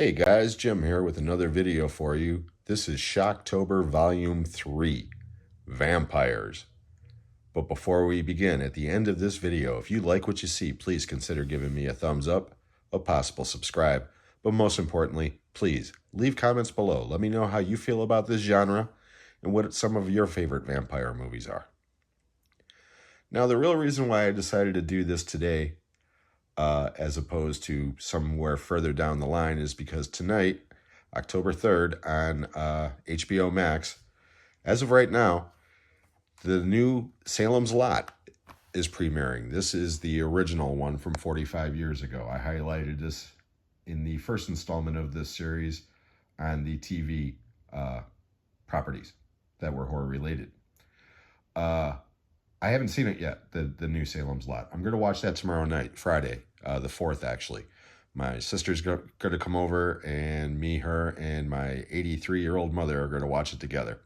Hey guys, Jim here with another video for you. This is Shocktober Volume 3, Vampires. But before we begin, at the end of this video, if you like what you see, please consider giving me a thumbs up, a possible subscribe, but most importantly, please leave comments below. Let me know how you feel about this genre and what some of your favorite vampire movies are. Now, the real reason why I decided to do this today as opposed to somewhere further down the line is because tonight, October 3rd on HBO Max, as of right now, the new Salem's Lot is premiering. This is the original one from 45 years ago. I highlighted this in the first installment of this series on the TV properties that were horror related. I haven't seen it yet, the new Salem's Lot. I'm going to watch that tomorrow night, Friday, the 4th, actually. My sister's going to come over, and me, her, and my 83-year-old mother are going to watch it together.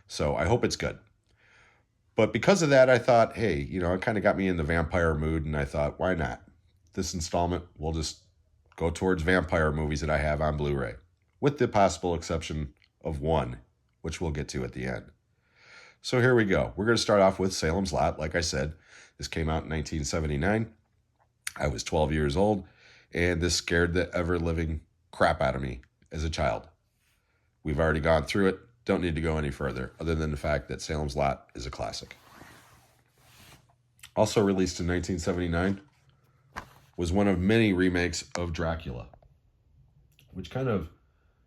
So I hope it's good. But because of that, I thought, hey, it kind of got me in the vampire mood, and I thought, why not? This installment will just go towards vampire movies that I have on Blu-ray, with the possible exception of one, which we'll get to at the end. So here we go. We're going to start off with Salem's Lot. Like I said, this came out in 1979. I was 12 years old, and this scared the ever-living crap out of me as a child. We've already gone through it. Don't need to go any further, other than the fact that Salem's Lot is a classic. Also released in 1979 was one of many remakes of Dracula, which kind of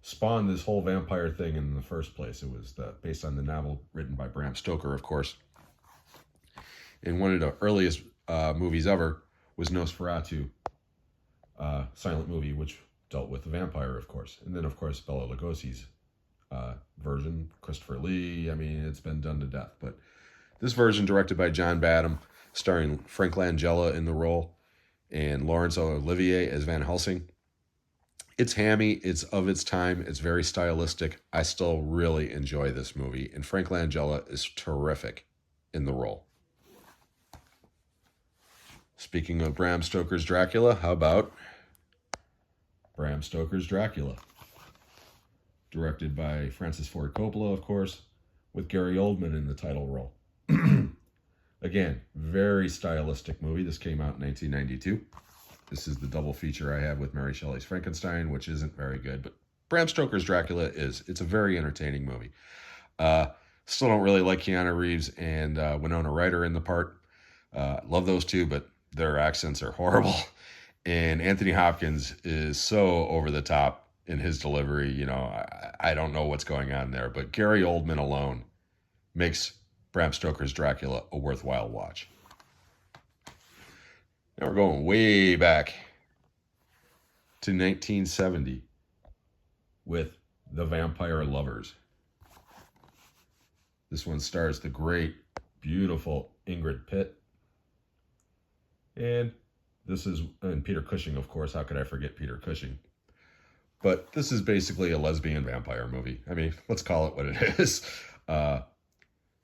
spawned this whole vampire thing in the first place. It was based on the novel written by Bram Stoker, of course. And one of the earliest movies ever was Nosferatu, silent movie, which dealt with the vampire, of course. And then, of course, Bela Lugosi's version, Christopher Lee. I mean, it's been done to death. But this version, directed by John Badham, starring Frank Langella in the role, and Laurence Olivier as Van Helsing. It's hammy, it's of its time, it's very stylistic. I still really enjoy this movie, and Frank Langella is terrific in the role. Speaking of Bram Stoker's Dracula, how about Bram Stoker's Dracula? Directed by Francis Ford Coppola, of course, with Gary Oldman in the title role. Again, very stylistic movie. This came out in 1992. This is the double feature I have with Mary Shelley's Frankenstein, which isn't very good, but Bram Stoker's Dracula is. It's a very entertaining movie. Still don't really like Keanu Reeves and Winona Ryder in the part. Love those two, but their accents are horrible. And Anthony Hopkins is so over the top in his delivery. I don't know what's going on there, but Gary Oldman alone makes Bram Stoker's Dracula a worthwhile watch. Now we're going way back to 1970 with The Vampire Lovers. This one stars the great, beautiful Ingrid Pitt. And Peter Cushing, of course. How could I forget Peter Cushing? But this is basically a lesbian vampire movie. I mean, let's call it what it is.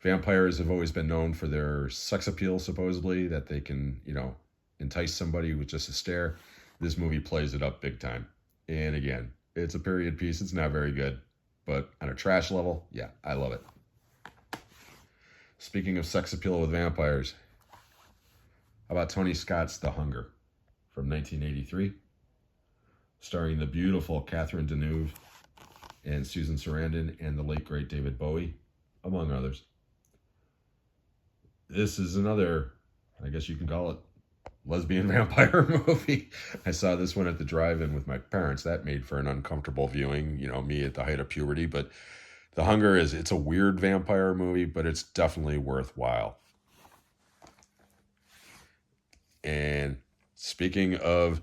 Vampires have always been known for their sex appeal, supposedly, that they can, entice somebody with just a stare. This movie plays it up big time. And again, it's a period piece. It's not very good. But on a trash level, yeah, I love it. Speaking of sex appeal with vampires, how about Tony Scott's The Hunger from 1983? Starring the beautiful Catherine Deneuve and Susan Sarandon and the late, great David Bowie, among others. This is another, I guess you can call it, lesbian vampire movie. I saw this one at the drive-in with my parents. That made for an uncomfortable viewing, me at the height of puberty. But The Hunger it's a weird vampire movie, but it's definitely worthwhile. And speaking of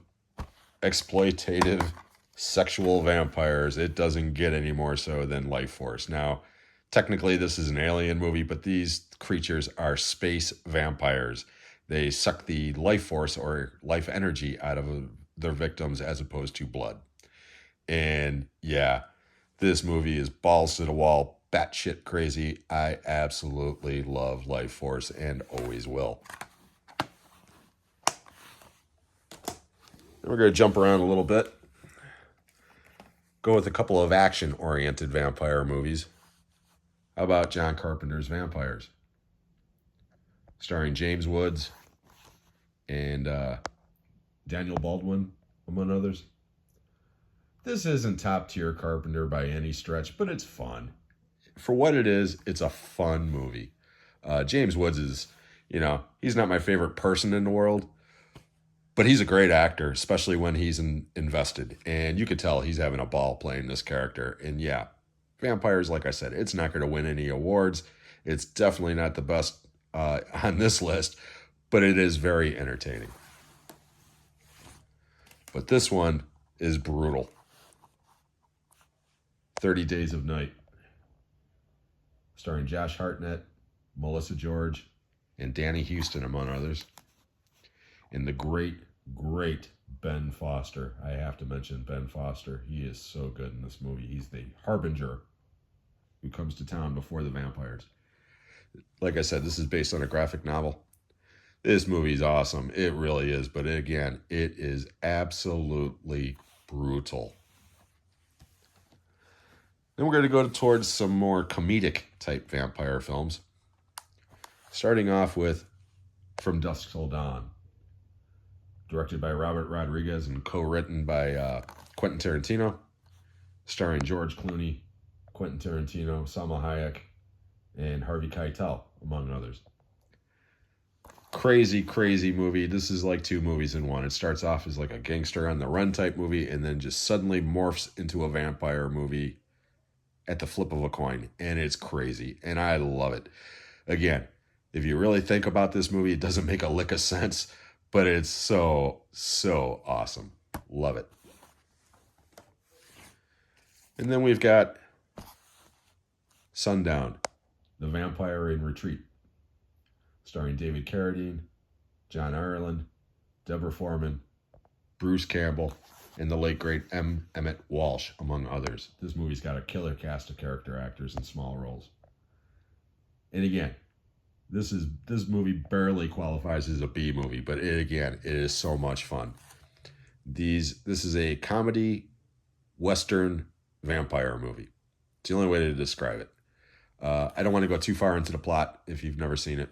exploitative sexual vampires, it doesn't get any more so than Life Force. Now, technically this is an alien movie, but these creatures are space vampires. They suck the life force or life energy out of their victims as opposed to blood. And yeah, this movie is balls to the wall, batshit crazy. I absolutely love Life Force and always will. Then we're going to jump around a little bit. go with a couple of action-oriented vampire movies. How about John Carpenter's Vampires? Starring James Woods and Daniel Baldwin, among others. This isn't top-tier Carpenter by any stretch, but it's fun. For what it is, it's a fun movie. James Woods is, he's not my favorite person in the world, but he's a great actor, especially when he's invested. And you could tell he's having a ball playing this character. And yeah, Vampires, like I said, it's not going to win any awards. It's definitely not the best on this list, but it is very entertaining. But this one is brutal. 30 Days of Night, starring Josh Hartnett, Melissa George, and Danny Houston, among others. And the great, great Ben Foster. I have to mention Ben Foster. He is so good in this movie. He's the harbinger who comes to town before the vampires. Like I said, this is based on a graphic novel. This movie is awesome. It really is. But again, it is absolutely brutal. Then we're going to go towards some more comedic type vampire films. Starting off with From Dusk Till Dawn. Directed by Robert Rodriguez and co-written by Quentin Tarantino. Starring George Clooney, Quentin Tarantino, Salma Hayek, and Harvey Keitel, among others. Crazy, crazy movie. This is like two movies in one. It starts off as like a gangster on the run type movie and then just suddenly morphs into a vampire movie at the flip of a coin. And it's crazy. And I love it. Again, if you really think about this movie, it doesn't make a lick of sense, but it's so, so awesome. Love it. And then we've got Sundown, The Vampire in Retreat, starring David Carradine, John Ireland, Deborah Foreman, Bruce Campbell, and the late great M. Emmett Walsh, among others. This movie's got a killer cast of character actors in small roles. And again, this movie barely qualifies as a B movie, but it is so much fun. This is a comedy Western vampire movie. It's the only way to describe it. I don't want to go too far into the plot. If you've never seen it,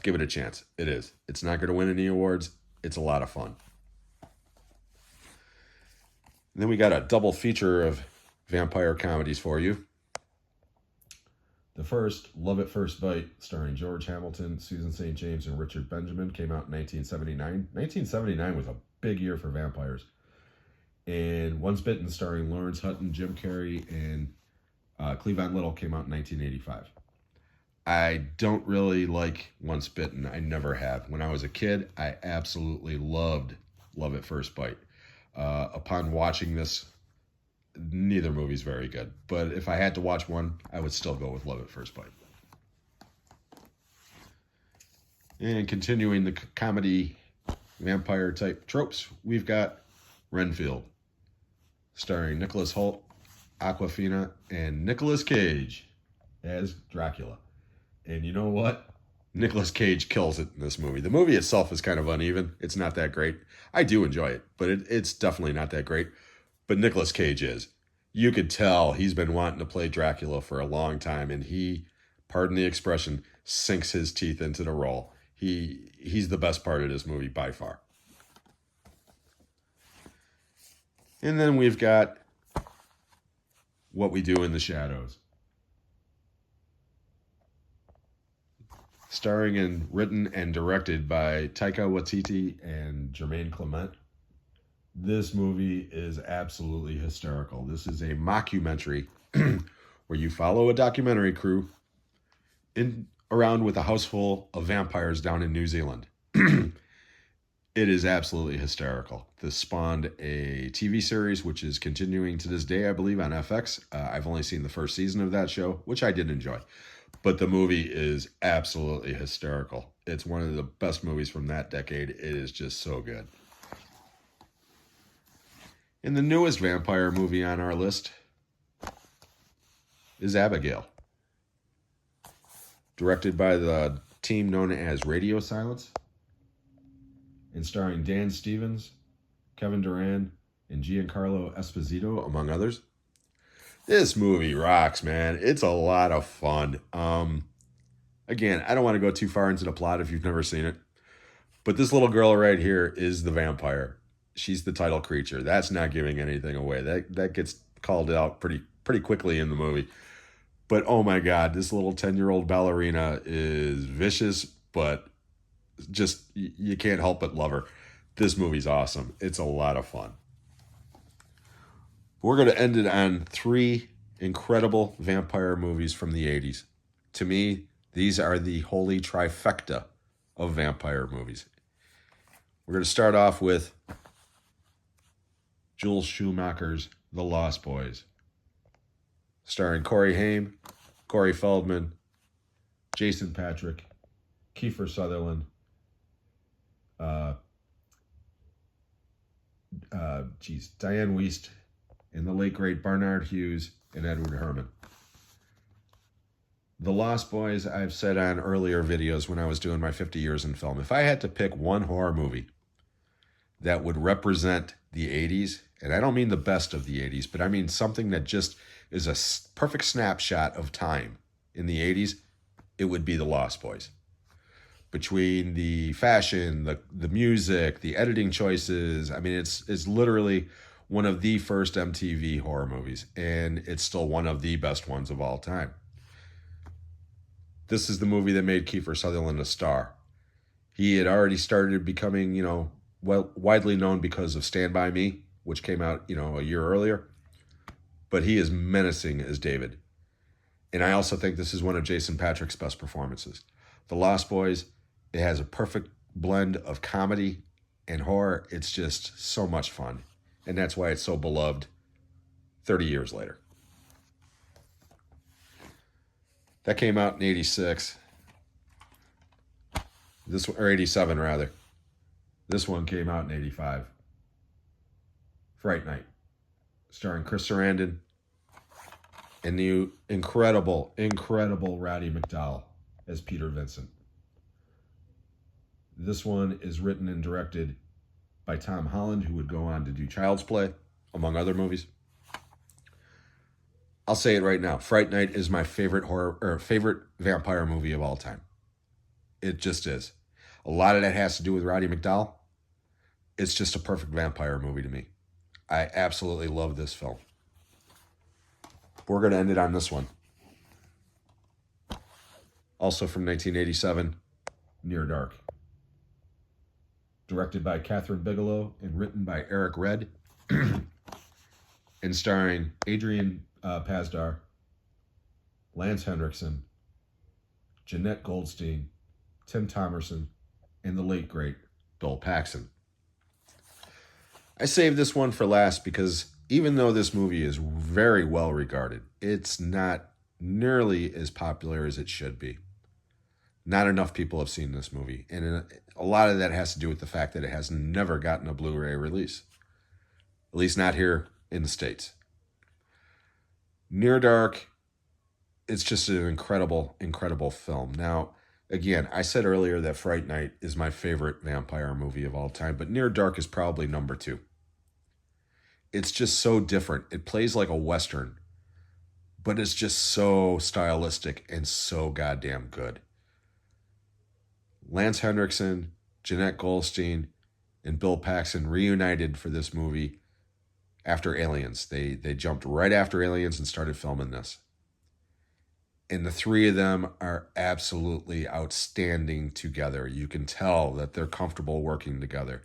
give it a chance. It is. It's not going to win any awards. It's a lot of fun. And then we got a double feature of vampire comedies for you. The first, Love at First Bite, starring George Hamilton, Susan St. James, and Richard Benjamin, came out in 1979. 1979 was a big year for vampires. And Once Bitten, starring Lawrence Hutton, Jim Carrey, and Cleavon Little, came out in 1985. I don't really like Once Bitten. I never have. When I was a kid, I absolutely loved Love at First Bite. Upon watching this, neither movie's very good. But if I had to watch one, I would still go with Love at First Bite. And continuing the comedy vampire type tropes, we've got Renfield, starring Nicholas Hoult, Awkwafina, and Nicolas Cage as Dracula. And you know what? Nicolas Cage kills it in this movie. The movie itself is kind of uneven. It's not that great. I do enjoy it, but it's definitely not that great. But Nicolas Cage is. You could tell he's been wanting to play Dracula for a long time, and he, pardon the expression, sinks his teeth into the role. He's the best part of this movie by far. And then we've got What We Do in the Shadows, starring and written and directed by Taika Waititi and Jermaine Clement. This movie is absolutely hysterical. This is a mockumentary where you follow a documentary crew around with a house full of vampires down in New Zealand. It is absolutely hysterical. This spawned a TV series, which is continuing to this day, I believe, on FX. I've only seen the first season of that show, which I did enjoy. But the movie is absolutely hysterical. It's one of the best movies from that decade. It is just so good. And the newest vampire movie on our list is Abigail, directed by the team known as Radio Silence, and starring Dan Stevens, Kevin Durand, and Giancarlo Esposito, among others. This movie rocks, man. It's a lot of fun. Again, I don't want to go too far into the plot if you've never seen it, but this little girl right here is the vampire. She's the title creature. That's not giving anything away. That gets called out pretty quickly in the movie. But oh my God, this little 10-year-old ballerina is vicious, but just you can't help but love her. This movie's awesome. It's a lot of fun. We're going to end it on 3 incredible vampire movies from the 80s. To me, these are the holy trifecta of vampire movies. We're going to start off with Joel Schumacher's The Lost Boys, starring Corey Haim, Corey Feldman, Jason Patric, Kiefer Sutherland, Diane Wiest, and the late great Barnard Hughes and Edward Herrmann. The Lost Boys, I've said on earlier videos when I was doing my 50 years in film, if I had to pick one horror movie that would represent the 80s, and I don't mean the best of the 80s, but I mean something that just is a perfect snapshot of time in the 80s, it would be The Lost Boys. Between the fashion, the music, the editing choices, I mean, it's literally one of the first MTV horror movies, and it's still one of the best ones of all time. This is the movie that made Kiefer Sutherland a star. He had already started becoming, widely known because of Stand By Me, which came out, a year earlier. But he is menacing as David. And I also think this is one of Jason Patric's best performances. The Lost Boys, it has a perfect blend of comedy and horror. It's just so much fun. And that's why it's so beloved 30 years later. That came out in 86. Or 87 rather. This one came out in 85. Fright Night, starring Chris Sarandon and the incredible Roddy McDowall as Peter Vincent. This one is written and directed by Tom Holland, who would go on to do Child's Play, among other movies. I'll say it right now. Fright Night is my favorite vampire movie of all time. It just is. A lot of that has to do with Roddy McDowall. It's just a perfect vampire movie to me. I absolutely love this film. We're going to end it on this one. Also from 1987, Near Dark. Directed by Catherine Bigelow and written by Eric Red. And starring Adrian Pasdar, Lance Henriksen, Jeanette Goldstein, Tim Thomerson, and the late great Bill Paxton. I saved this one for last because even though this movie is very well regarded, it's not nearly as popular as it should be. Not enough people have seen this movie, and a lot of that has to do with the fact that it has never gotten a Blu-ray release, at least not here in the States. Near Dark, it's just an incredible film. Now, again, I said earlier that Fright Night is my favorite vampire movie of all time, but Near Dark is probably number 2. It's just so different. It plays like a Western, but it's just so stylistic and so goddamn good. Lance Henriksen, Jeanette Goldstein, and Bill Paxton reunited for this movie after Aliens. They jumped right after Aliens and started filming this. And the 3 of them are absolutely outstanding together. You can tell that they're comfortable working together.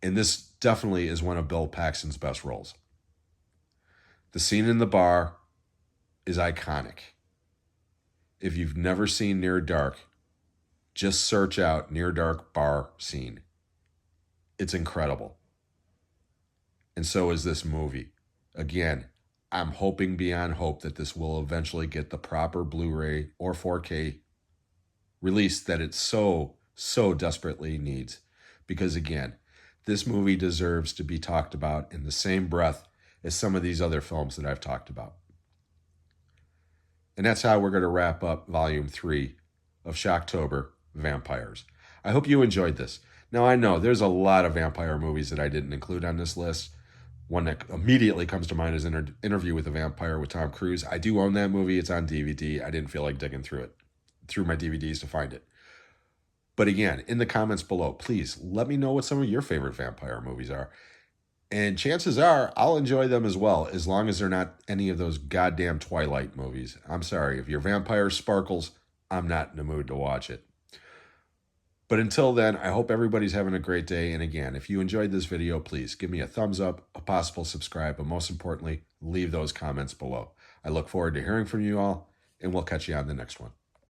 And this definitely is one of Bill Paxton's best roles. The scene in the bar is iconic. If you've never seen Near Dark, just search out Near Dark bar scene. It's incredible. And so is this movie. Again, I'm hoping beyond hope that this will eventually get the proper Blu-ray or 4K release that it so desperately needs. Because again, this movie deserves to be talked about in the same breath as some of these other films that I've talked about. And that's how we're going to wrap up Volume 3 of Shocktober Vampires. I hope you enjoyed this. Now, I know there's a lot of vampire movies that I didn't include on this list, One that immediately comes to mind is Interview with a Vampire with Tom Cruise. I do own that movie. It's on DVD. I didn't feel like digging through my DVDs to find it. But again, in the comments below, please let me know what some of your favorite vampire movies are. And chances are I'll enjoy them as well, as long as they're not any of those goddamn Twilight movies. I'm sorry, if your vampire sparkles, I'm not in the mood to watch it. But until then, I hope everybody's having a great day. And again, if you enjoyed this video, please give me a thumbs up, a possible subscribe, but most importantly, leave those comments below. I look forward to hearing from you all, and we'll catch you on the next one.